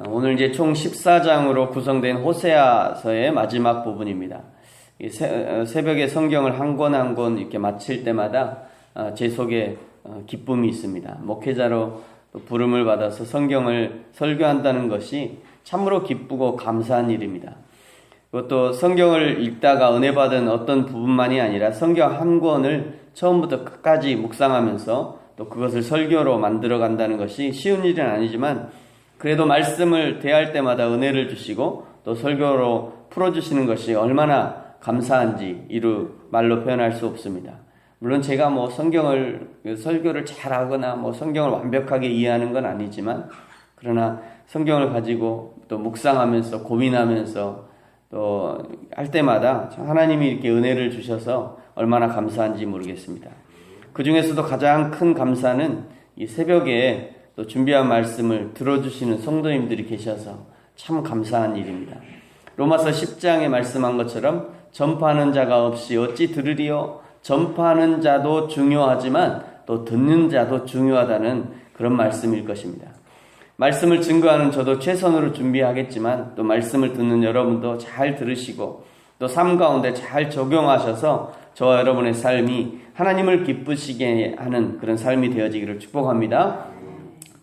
오늘 이제 총 14장으로 구성된 호세아서의 마지막 부분입니다. 새벽에 성경을 한 권 한 권 이렇게 마칠 때마다 제 속에 기쁨이 있습니다. 목회자로 부름을 받아서 성경을 설교한다는 것이 참으로 기쁘고 감사한 일입니다. 그것도 성경을 읽다가 은혜 받은 어떤 부분만이 아니라 성경 한 권을 처음부터 끝까지 묵상하면서 또 그것을 설교로 만들어 간다는 것이 쉬운 일은 아니지만 그래도 말씀을 대할 때마다 은혜를 주시고 또 설교로 풀어주시는 것이 얼마나 감사한지 이루 말로 표현할 수 없습니다. 물론 제가 성경을 설교를 잘하거나 성경을 완벽하게 이해하는 건 아니지만 그러나 성경을 가지고 또 묵상하면서 고민하면서 또 할 때마다 하나님이 이렇게 은혜를 주셔서 얼마나 감사한지 모르겠습니다. 그 중에서도 가장 큰 감사는 이 새벽에 또 준비한 말씀을 들어주시는 성도님들이 계셔서 참 감사한 일입니다. 로마서 10장에 말씀한 것처럼 전파하는 자가 없이 어찌 들으리요? 전파하는 자도 중요하지만 또 듣는 자도 중요하다는 그런 말씀일 것입니다. 말씀을 증거하는 저도 최선으로 준비하겠지만 또 말씀을 듣는 여러분도 잘 들으시고 또 삶 가운데 잘 적용하셔서 저와 여러분의 삶이 하나님을 기쁘시게 하는 그런 삶이 되어지기를 축복합니다.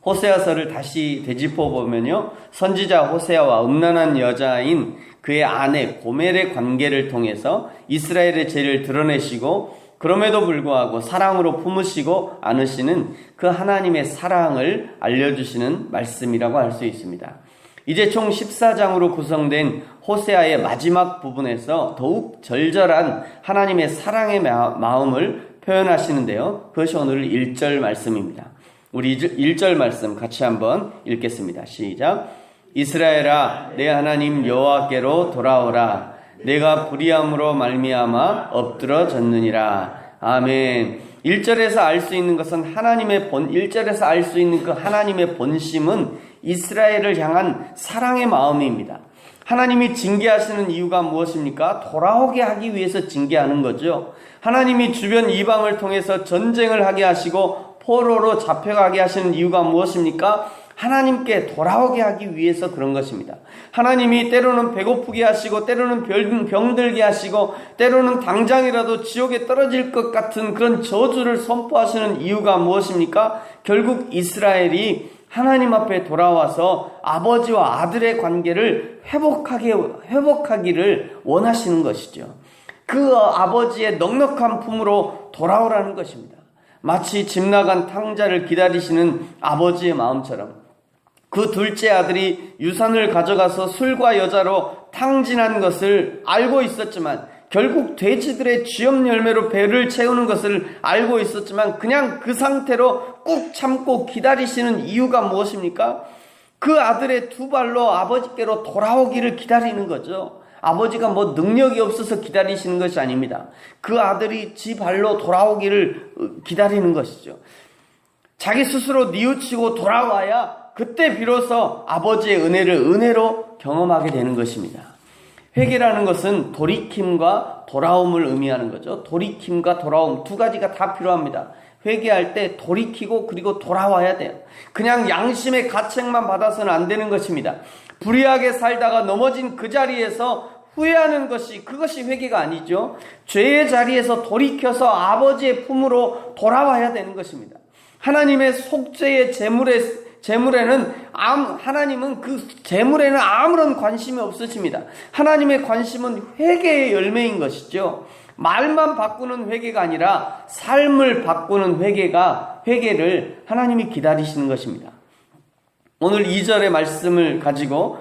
호세아서를 다시 되짚어 보면요, 선지자 호세아와 음란한 여자인 그의 아내 고멜의 관계를 통해서 이스라엘의 죄를 드러내시고 그럼에도 불구하고 사랑으로 품으시고 안으시는 그 하나님의 사랑을 알려주시는 말씀이라고 할 수 있습니다. 이제 총 14장으로 구성된 호세아의 마지막 부분에서 더욱 절절한 하나님의 사랑의 마음을 표현하시는데요, 그것이 오늘 1절 말씀입니다. 우리 1절 말씀 같이 한번 읽겠습니다. 시작. 이스라엘아, 내 하나님 여호와께로 돌아오라. 내가 불의함으로 말미암아 엎드러졌느니라. 아멘. 1절에서 알 수 있는 것은 1절에서 알 수 있는 그 하나님의 본심은 이스라엘을 향한 사랑의 마음입니다. 하나님이 징계하시는 이유가 무엇입니까? 돌아오게 하기 위해서 징계하는 거죠. 하나님이 주변 이방을 통해서 전쟁을 하게 하시고 포로로 잡혀가게 하시는 이유가 무엇입니까? 하나님께 돌아오게 하기 위해서 그런 것입니다. 하나님이 때로는 배고프게 하시고 때로는 병들게 하시고 때로는 당장이라도 지옥에 떨어질 것 같은 그런 저주를 선포하시는 이유가 무엇입니까? 결국 이스라엘이 하나님 앞에 돌아와서 아버지와 아들의 관계를 회복하기를 원하시는 것이죠. 그 아버지의 넉넉한 품으로 돌아오라는 것입니다. 마치 집 나간 탕자를 기다리시는 아버지의 마음처럼 그 둘째 아들이 유산을 가져가서 술과 여자로 탕진한 것을 알고 있었지만 결국 돼지들의 쥐염 열매로 배를 채우는 것을 알고 있었지만 그냥 그 상태로 꾹 참고 기다리시는 이유가 무엇입니까? 그 아들의 두 발로 아버지께로 돌아오기를 기다리는 거죠. 아버지가 능력이 없어서 기다리시는 것이 아닙니다. 그 아들이 지 발로 돌아오기를 기다리는 것이죠. 자기 스스로 뉘우치고 돌아와야 그때 비로소 아버지의 은혜로 경험하게 되는 것입니다. 회개라는 것은 돌이킴과 돌아옴을 의미하는 거죠. 돌이킴과 돌아옴 두 가지가 다 필요합니다. 회개할 때 돌이키고 그리고 돌아와야 돼요. 그냥 양심의 가책만 받아서는 안 되는 것입니다. 불의하게 살다가 넘어진 그 자리에서 후회하는 그것이 회개가 아니죠. 죄의 자리에서 돌이켜서 아버지의 품으로 돌아와야 되는 것입니다. 하나님의 속죄의 재물에는 하나님은 그 재물에는 아무런 관심이 없으십니다. 하나님의 관심은 회개의 열매인 것이죠. 말만 바꾸는 회개가 아니라 삶을 바꾸는 회개를 하나님이 기다리시는 것입니다. 오늘 2절의 말씀을 가지고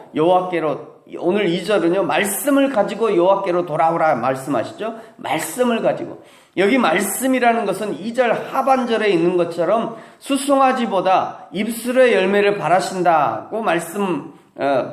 오늘 2절은요, 말씀을 가지고 여호와께로 돌아오라 말씀하시죠. 말씀을 가지고. 여기 말씀이라는 것은 2절 하반절에 있는 것처럼 수송아지보다 입술의 열매를 바라신다고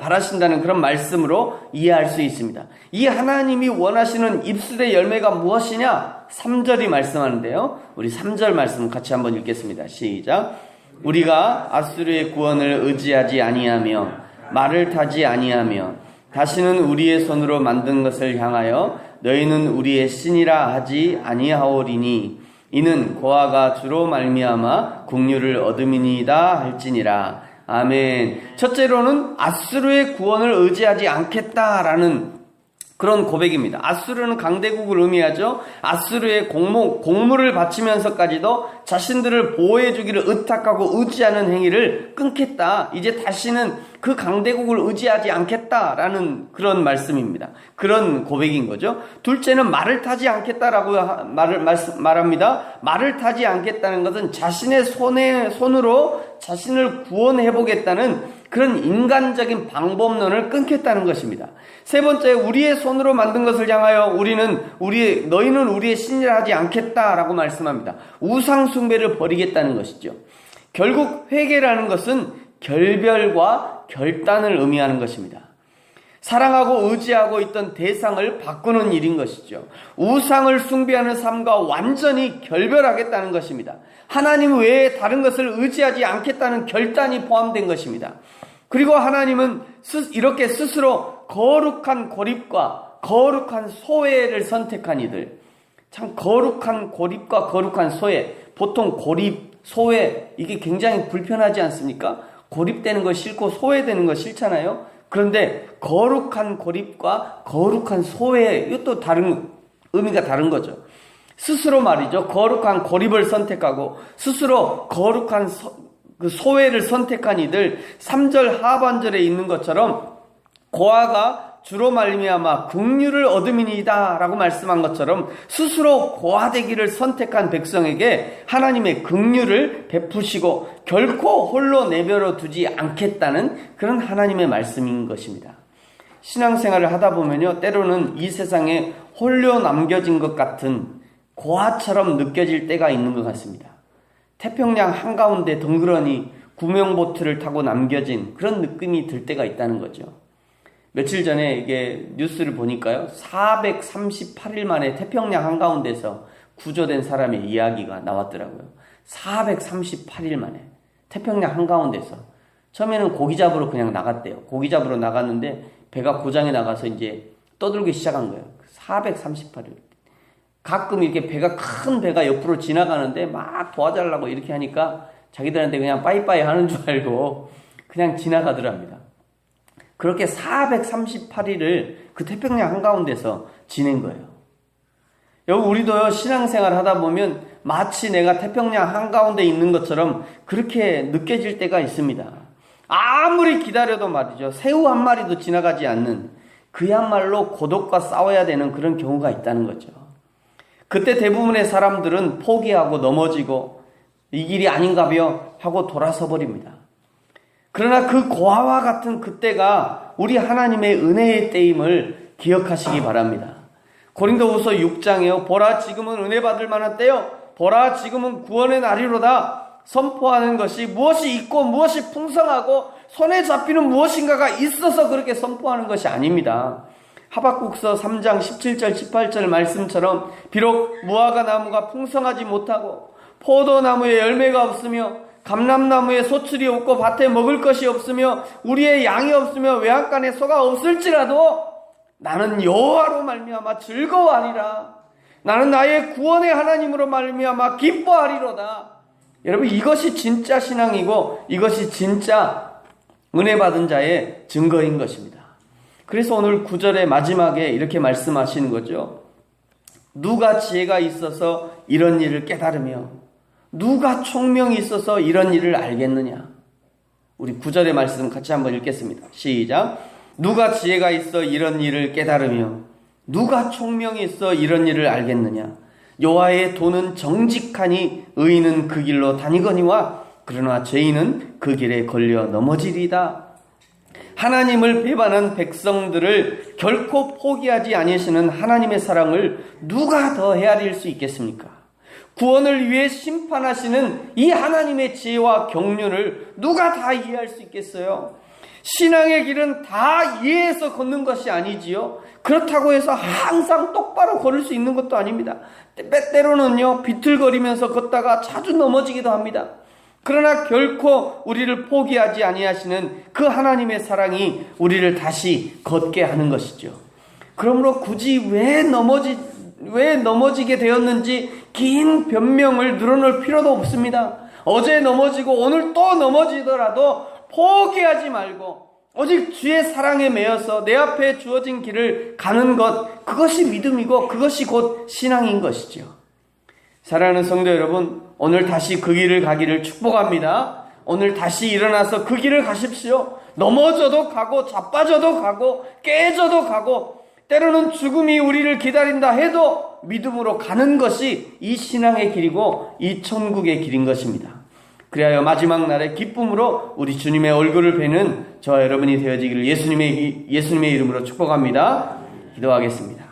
바라신다는 그런 말씀으로 이해할 수 있습니다. 이 하나님이 원하시는 입술의 열매가 무엇이냐? 3절이 말씀하는데요. 우리 3절 말씀 같이 한번 읽겠습니다. 시작. 우리가 아수르의 구원을 의지하지 아니하며 말을 타지 아니하며 다시는 우리의 손으로 만든 것을 향하여 너희는 우리의 신이라 하지 아니하오리니 이는 고아가 주로 말미암아 국류를 얻음이니이다 할지니라. 아멘. 첫째로는 아수르의 구원을 의지하지 않겠다라는 그런 고백입니다. 아수르는 강대국을 의미하죠. 아수르의 공물을 바치면서까지도 자신들을 보호해주기를 의탁하고 의지하는 행위를 끊겠다. 이제 다시는 그 강대국을 의지하지 않겠다라는 그런 말씀입니다. 그런 고백인 거죠. 둘째는 말을 타지 않겠다라고 말합니다. 말을 타지 않겠다는 것은 자신의 손으로 자신을 구원해보겠다는 그런 인간적인 방법론을 끊겠다는 것입니다. 세 번째, 우리의 손으로 만든 것을 향하여 너희는 우리의 신이라 하지 않겠다라고 말씀합니다. 우상 숭배를 버리겠다는 것이죠. 결국 회개라는 것은 결별과 결단을 의미하는 것입니다. 사랑하고 의지하고 있던 대상을 바꾸는 일인 것이죠. 우상을 숭배하는 삶과 완전히 결별하겠다는 것입니다. 하나님 외에 다른 것을 의지하지 않겠다는 결단이 포함된 것입니다. 그리고 하나님은 이렇게 스스로 거룩한 고립과 거룩한 소외를 선택한 이들, 참 거룩한 고립과 거룩한 소외, 보통 고립, 소외 이게 굉장히 불편하지 않습니까? 고립되는 거 싫고 소외되는 거 싫잖아요. 그런데 거룩한 고립과 거룩한 소외, 이것도 의미가 다른 거죠. 스스로 말이죠. 거룩한 고립을 선택하고 스스로 거룩한 소외를 선택한 이들, 3절 하반절에 있는 것처럼 고아가 주로 말미암아 긍휼을 얻음이니이다 라고 말씀한 것처럼 스스로 고아되기를 선택한 백성에게 하나님의 긍휼을 베푸시고 결코 홀로 내버려 두지 않겠다는 그런 하나님의 말씀인 것입니다. 신앙생활을 하다 보면요, 때로는 이 세상에 홀로 남겨진 것 같은 고아처럼 느껴질 때가 있는 것 같습니다. 태평양 한가운데 덩그러니 구명보트를 타고 남겨진 그런 느낌이 들 때가 있다는 거죠. 며칠 전에 이게 뉴스를 보니까요, 438일 만에 태평양 한가운데서 구조된 사람의 이야기가 나왔더라고요. 438일 만에 태평양 한가운데서. 처음에는 고기 잡으러 그냥 나갔대요. 고기 잡으러 나갔는데 배가 고장이 나가서 이제 떠들기 시작한 거예요. 438일. 가끔 이렇게 큰 배가 옆으로 지나가는데 막 도와달라고 이렇게 하니까 자기들한테 그냥 빠이빠이 하는 줄 알고 그냥 지나가더랍니다. 그렇게 438일을 그 태평양 한가운데서 지낸 거예요. 여러분, 우리도요, 신앙생활 하다 보면 마치 내가 태평양 한가운데 있는 것처럼 그렇게 느껴질 때가 있습니다. 아무리 기다려도 말이죠, 새우 한 마리도 지나가지 않는 그야말로 고독과 싸워야 되는 그런 경우가 있다는 거죠. 그때 대부분의 사람들은 포기하고 넘어지고 이 길이 아닌가벼 하고 돌아서 버립니다. 그러나 그 고아와 같은 그때가 우리 하나님의 은혜의 때임을 기억하시기 바랍니다. 고린도후서 6장에요. 보라, 지금은 은혜 받을 만한 때요. 보라, 지금은 구원의 날이로다. 선포하는 것이 무엇이 있고 무엇이 풍성하고 손에 잡히는 무엇인가가 있어서 그렇게 선포하는 것이 아닙니다. 하박국서 3장 17절 18절 말씀처럼 비록 무화과 나무가 풍성하지 못하고 포도나무에 열매가 없으며 감람나무에 소출이 없고 밭에 먹을 것이 없으며 우리의 양이 없으며 외양간에 소가 없을지라도 나는 여호와로 말미암아 즐거워하리라. 나는 나의 구원의 하나님으로 말미암아 기뻐하리로다. 여러분, 이것이 진짜 신앙이고 이것이 진짜 은혜 받은 자의 증거인 것입니다. 그래서 오늘 9절의 마지막에 이렇게 말씀하시는 거죠. 누가 지혜가 있어서 이런 일을 깨달으며 누가 총명이 있어서 이런 일을 알겠느냐. 우리 9절의 말씀 같이 한번 읽겠습니다. 시작. 누가 지혜가 있어 이런 일을 깨달으며 누가 총명이 있어 이런 일을 알겠느냐. 여호와의 도는 정직하니 의인은 그 길로 다니거니와 그러나 죄인은 그 길에 걸려 넘어지리다. 하나님을 배반한 백성들을 결코 포기하지 아니하시는 하나님의 사랑을 누가 더 헤아릴 수 있겠습니까? 구원을 위해 심판하시는 이 하나님의 지혜와 경륜을 누가 다 이해할 수 있겠어요? 신앙의 길은 다 이해해서 걷는 것이 아니지요. 그렇다고 해서 항상 똑바로 걸을 수 있는 것도 아닙니다. 때로는요, 비틀거리면서 걷다가 자주 넘어지기도 합니다. 그러나 결코 우리를 포기하지 아니하시는 그 하나님의 사랑이 우리를 다시 걷게 하는 것이죠. 그러므로 굳이 왜 넘어지게 되었는지 긴 변명을 늘어놓을 필요도 없습니다. 어제 넘어지고 오늘 또 넘어지더라도 포기하지 말고 오직 주의 사랑에 매여서 내 앞에 주어진 길을 가는 것, 그것이 믿음이고 그것이 곧 신앙인 것이죠. 사랑하는 성도 여러분, 오늘 다시 그 길을 가기를 축복합니다. 오늘 다시 일어나서 그 길을 가십시오. 넘어져도 가고 자빠져도 가고 깨져도 가고 때로는 죽음이 우리를 기다린다 해도 믿음으로 가는 것이 이 신앙의 길이고 이 천국의 길인 것입니다. 그리하여 마지막 날에 기쁨으로 우리 주님의 얼굴을 뵈는 저와 여러분이 되어지기를 예수님의 이름으로 축복합니다. 기도하겠습니다.